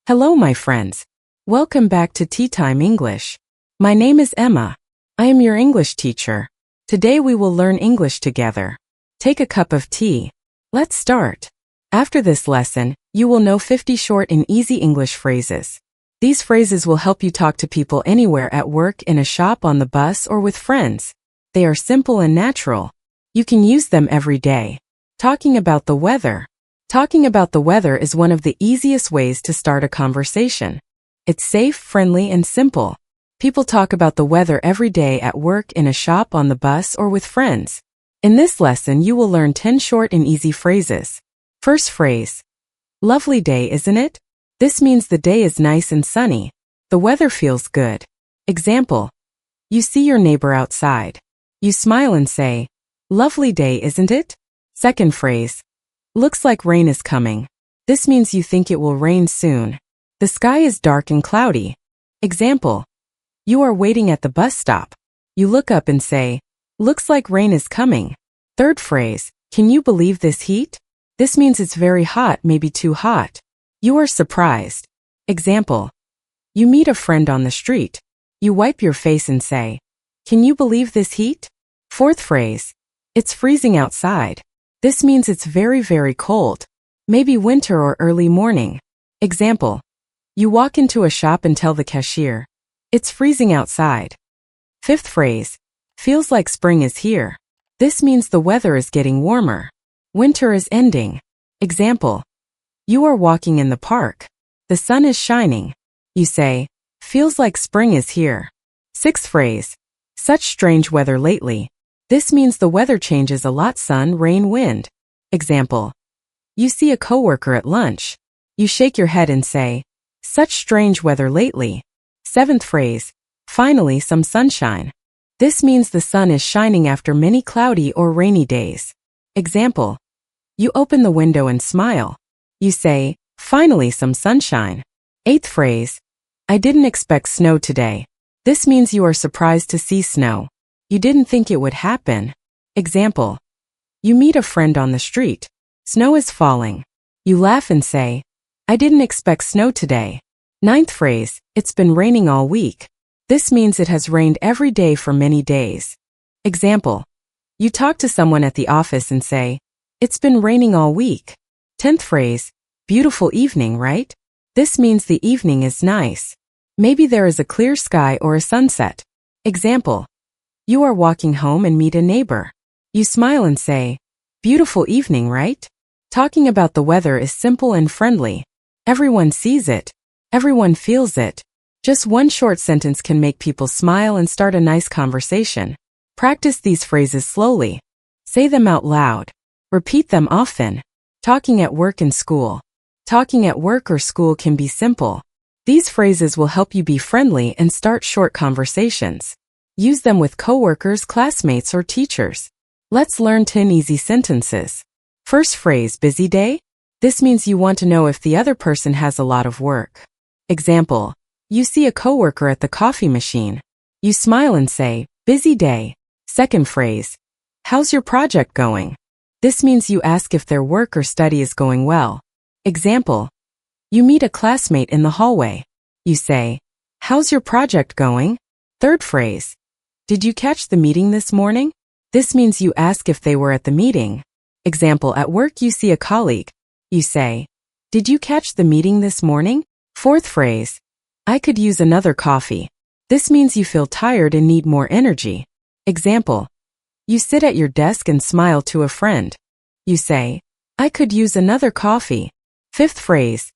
Hello, my friends. Welcome back to TeaTime English. My name is Emma. I am your English teacher. Today we will learn English together. Take a cup of tea. Let's start. After this lesson, you will know 50 short and easy English phrases. These phrases will help you talk to people anywhere at work, in a shop, on the bus, or with friends. They are simple and natural. You can use them every day. Talking about the weather. Talking about the weather is one of the easiest ways to start a conversation. It's safe, friendly, and simple. People talk about the weather every day at work, in a shop, on the bus, or with friends. In this lesson, you will learn 10 short and easy phrases. First phrase. Lovely day, isn't it? This means the day is nice and sunny. The weather feels good. Example. You see your neighbor outside. You smile and say, lovely day, isn't it? Second phrase. Looks like rain is coming. This means you think it will rain soon. The sky is dark and cloudy. Example. You are waiting at the bus stop. You look up and say, looks like rain is coming. Third phrase. Can you believe this heat? This means it's very hot, maybe too hot. You are surprised. Example. You meet a friend on the street. You wipe your face and say, can you believe this heat? Fourth phrase. It's freezing outside. This means it's very, very cold. Maybe winter or early morning. Example. You walk into a shop and tell the cashier, it's freezing outside. Fifth phrase. Feels like spring is here. This means the weather is getting warmer. Winter is ending. Example. You are walking in the park. The sun is shining. You say, feels like spring is here. Sixth phrase. Such strange weather lately. This means the weather changes a lot: sun, rain, wind. Example. You see a coworker at lunch. You shake your head and say, such strange weather lately. Seventh phrase. Finally, some sunshine. This means the sun is shining after many cloudy or rainy days. Example. You open the window and smile. You say, finally, some sunshine. Eighth phrase. I didn't expect snow today. This means you are surprised to see snow. You didn't think it would happen. Example. You meet a friend on the street. Snow is falling. You laugh and say, I didn't expect snow today. Ninth phrase. It's been raining all week. This means it has rained every day for many days. Example. You talk to someone at the office and say, it's been raining all week. 10th phrase. Beautiful evening, right? This means the evening is nice. Maybe there is a clear sky or a sunset. Example. You are walking home and meet a neighbor. You smile and say, beautiful evening, right? Talking about the weather is simple and friendly. Everyone sees it. Everyone feels it. Just one short sentence can make people smile and start a nice conversation. Practice these phrases slowly. Say them out loud. Repeat them often. Talking at work and school. Talking at work or school can be simple. These phrases will help you be friendly and start short conversations. Use them with coworkers, classmates, or teachers. Let's learn 10 easy sentences. First phrase, busy day? This means you want to know if the other person has a lot of work. Example. You see a coworker at the coffee machine. You smile and say, busy day. Second phrase. How's your project going? This means you ask if their work or study is going well. Example. You meet a classmate in the hallway. You say, how's your project going? Third phrase. Did you catch the meeting this morning? This means you ask if they were at the meeting. Example, at work you see a colleague. You say, did you catch the meeting this morning? Fourth phrase. I could use another coffee. This means you feel tired and need more energy. Example. You sit at your desk and smile to a friend. You say, I could use another coffee. Fifth phrase.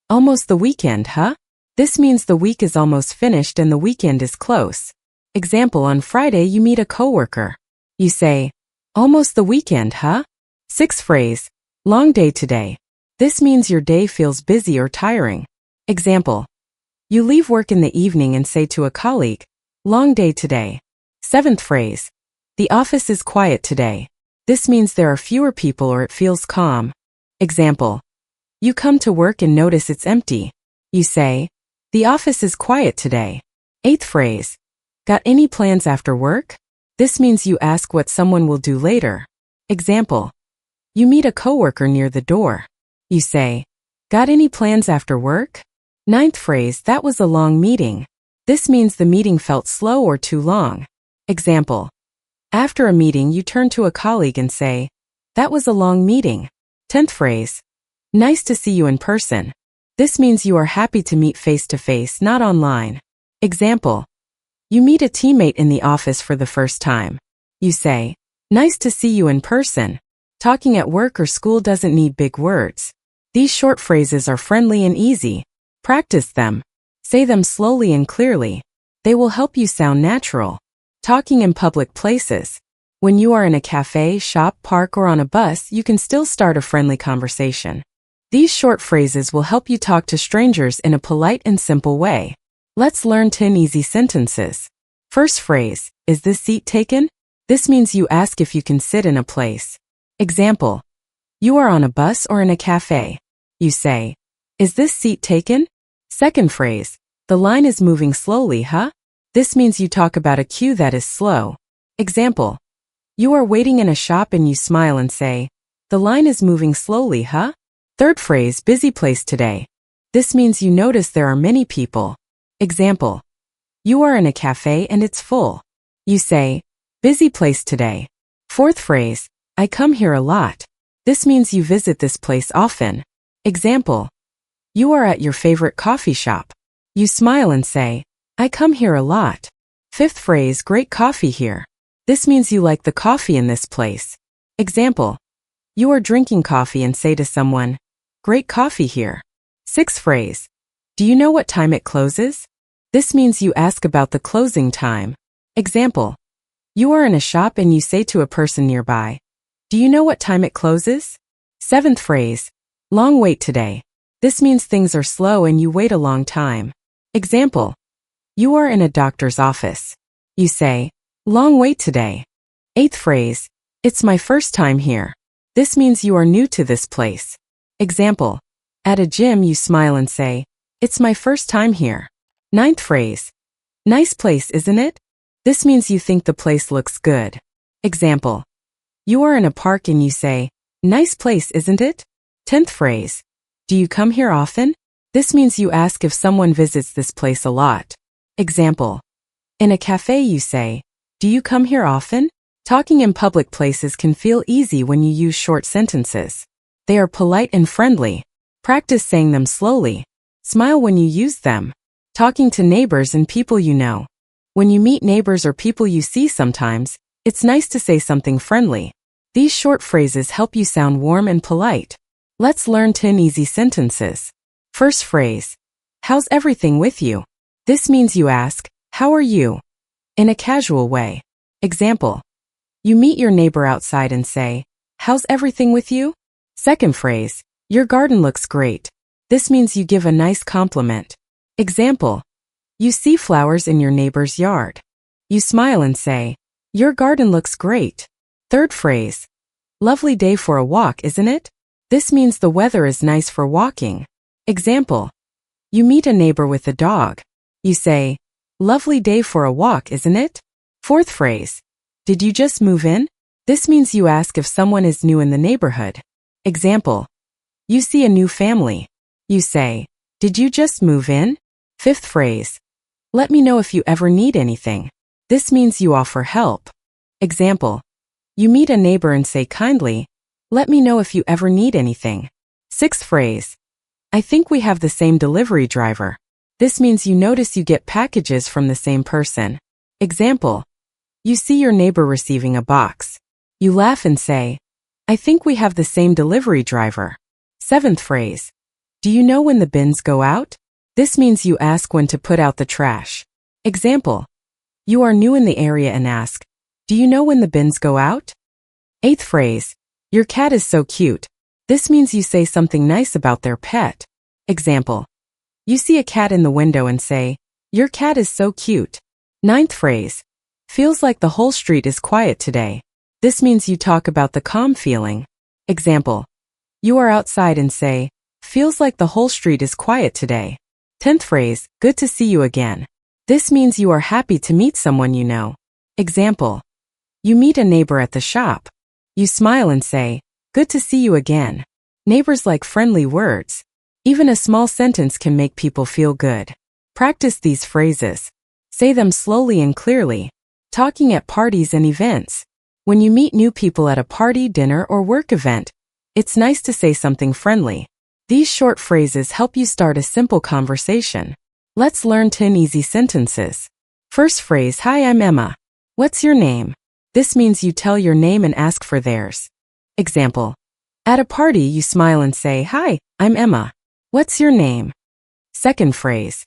Almost the weekend, huh? This means the week is almost finished and the weekend is close. Example, on Friday you meet a coworker. You say, almost the weekend, huh? Sixth phrase. Long day today. This means your day feels busy or tiring. Example. You leave work in the evening and say to a colleague, long day today. Seventh phrase. The office is quiet today. This means there are fewer people or it feels calm. Example. You come to work and notice it's empty. You say, the office is quiet today. Eighth phrase. Got any plans after work? This means you ask what someone will do later. Example. You meet a coworker near the door. You say, got any plans after work? Ninth phrase, that was a long meeting. This means the meeting felt slow or too long. Example. After a meeting, you turn to a colleague and say, that was a long meeting. 10th phrase. Nice to see you in person. This means you are happy to meet face to face, not online. Example. You meet a teammate in the office for the first time. You say, nice to see you in person. Talking at work or school doesn't need big words. These short phrases are friendly and easy. Practice them. Say them slowly and clearly. They will help you sound natural. Talking in public places. When you are in a cafe, shop, park, or on a bus, you can still start a friendly conversation. These short phrases will help you talk to strangers in a polite and simple way. Let's learn 10 easy sentences. First phrase, is this seat taken? This means you ask if you can sit in a place. Example. You are on a bus or in a cafe. You say, is this seat taken? Second phrase, the line is moving slowly, huh? This means you talk about a queue that is slow. Example. You are waiting in a shop and you smile and say, the line is moving slowly, huh? Third phrase, busy place today. This means you notice there are many people. Example. You are in a cafe and it's full. You say, busy place today. Fourth phrase, I come here a lot. This means you visit this place often. Example. You are at your favorite coffee shop. You smile and say, I come here a lot. Fifth phrase, great coffee here. This means you like the coffee in this place. Example. You are drinking coffee and say to someone, great coffee here. Sixth phrase. Do you know what time it closes? This means you ask about the closing time. Example. You are in a shop and you say to a person nearby, do you know what time it closes? Seventh phrase. Long wait today. This means things are slow and you wait a long time. Example. You are in a doctor's office. You say, long wait today. Eighth phrase. It's my first time here. This means you are new to this place. Example. At a gym you smile and say, it's my first time here. Ninth phrase. Nice place, isn't it? This means you think the place looks good. Example. You are in a park and you say, nice place, isn't it? 10th phrase. Do you come here often? This means you ask if someone visits this place a lot. Example. In a cafe you say, do you come here often? Talking in public places can feel easy when you use short sentences. They are polite and friendly. Practice saying them slowly. Smile when you use them. Talking to neighbors and people you know. When you meet neighbors or people you see sometimes, it's nice to say something friendly. These short phrases help you sound warm and polite. Let's learn 10 easy sentences. First phrase. How's everything with you? This means you ask, how are you? In a casual way. Example. You meet your neighbor outside and say, how's everything with you? Second phrase. Your garden looks great. This means you give a nice compliment. Example. You see flowers in your neighbor's yard. You smile and say, your garden looks great. Third phrase. Lovely day for a walk, isn't it? This means the weather is nice for walking. Example. You meet a neighbor with a dog. You say, lovely day for a walk, isn't it? Fourth phrase. Did you just move in? This means you ask if someone is new in the neighborhood. Example. You see a new family. You say, did you just move in? Fifth phrase. Let me know if you ever need anything. This means you offer help. Example. You meet a neighbor and say kindly, let me know if you ever need anything. Sixth phrase. I think we have the same delivery driver. This means you notice you get packages from the same person. Example. You see your neighbor receiving a box. You laugh and say, I think we have the same delivery driver. Seventh phrase. Do you know when the bins go out? This means you ask when to put out the trash. Example. You are new in the area and ask, do you know when the bins go out? Eighth phrase. Your cat is so cute. This means you say something nice about their pet. Example. You see a cat in the window and say, your cat is so cute. Ninth phrase. Feels like the whole street is quiet today. This means you talk about the calm feeling. Example. You are outside and say, feels like the whole street is quiet today. 10th phrase. Good to see you again. This means you are happy to meet someone you know. Example. You meet a neighbor at the shop. You smile and say, good to see you again. Neighbors like friendly words. Even a small sentence can make people feel good. Practice these phrases. Say them slowly and clearly. Talking at parties and events. When you meet new people at a party, dinner, or work event, it's nice to say something friendly. These short phrases help you start a simple conversation. Let's learn 10 easy sentences. First phrase, hi, I'm Emma. What's your name? This means you tell your name and ask for theirs. Example. At a party, you smile and say, hi, I'm Emma. What's your name? Second phrase.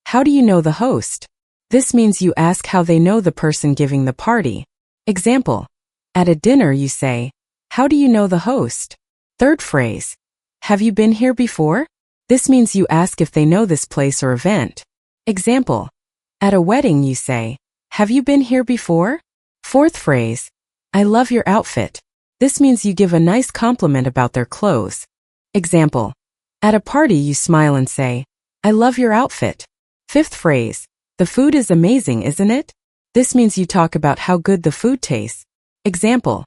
How do you know the host? This means you ask how they know the person giving the party. Example. At a dinner, you say, how do you know the host? Third phrase. Have you been here before? This means you ask if they know this place or event. Example. At a wedding, you say, have you been here before? Fourth phrase. I love your outfit. This means you give a nice compliment about their clothes. Example. At a party, you smile and say, I love your outfit. Fifth phrase. The food is amazing, isn't it? This means you talk about how good the food tastes. Example.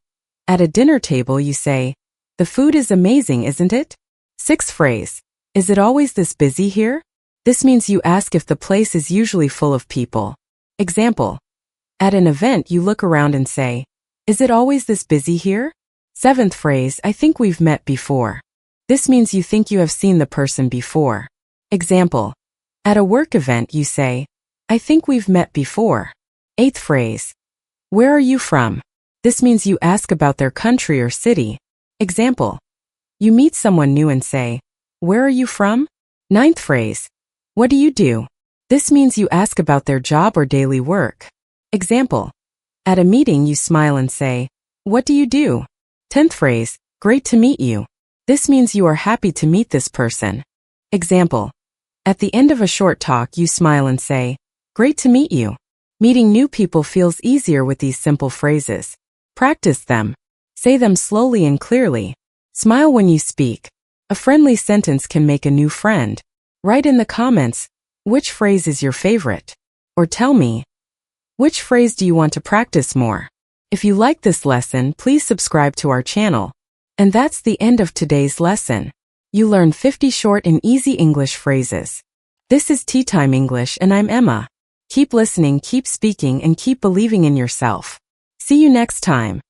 At a dinner table, you say, the food is amazing, isn't it? Sixth phrase. Is it always this busy here? This means you ask if the place is usually full of people. Example. At an event, you look around and say, is it always this busy here? Seventh phrase, I think we've met before. This means you think you have seen the person before. Example. At a work event, you say, I think we've met before. Eighth phrase. Where are you from? This means you ask about their country or city. Example. You meet someone new and say, where are you from? Ninth phrase. What do you do? This means you ask about their job or daily work. Example. At a meeting, you smile and say, what do you do? 10th phrase. Great to meet you. This means you are happy to meet this person. Example. At the end of a short talk, you smile and say, great to meet you. Meeting new people feels easier with these simple phrases. Practice them. Say them slowly and clearly. Smile when you speak. A friendly sentence can make a new friend. Write in the comments, which phrase is your favorite? Or tell me, which phrase do you want to practice more? If you like this lesson, please subscribe to our channel. And that's the end of today's lesson. You learned 50 short and easy English phrases. This is TeaTime English and I'm Emma. Keep listening, keep speaking, and keep believing in yourself. See you next time.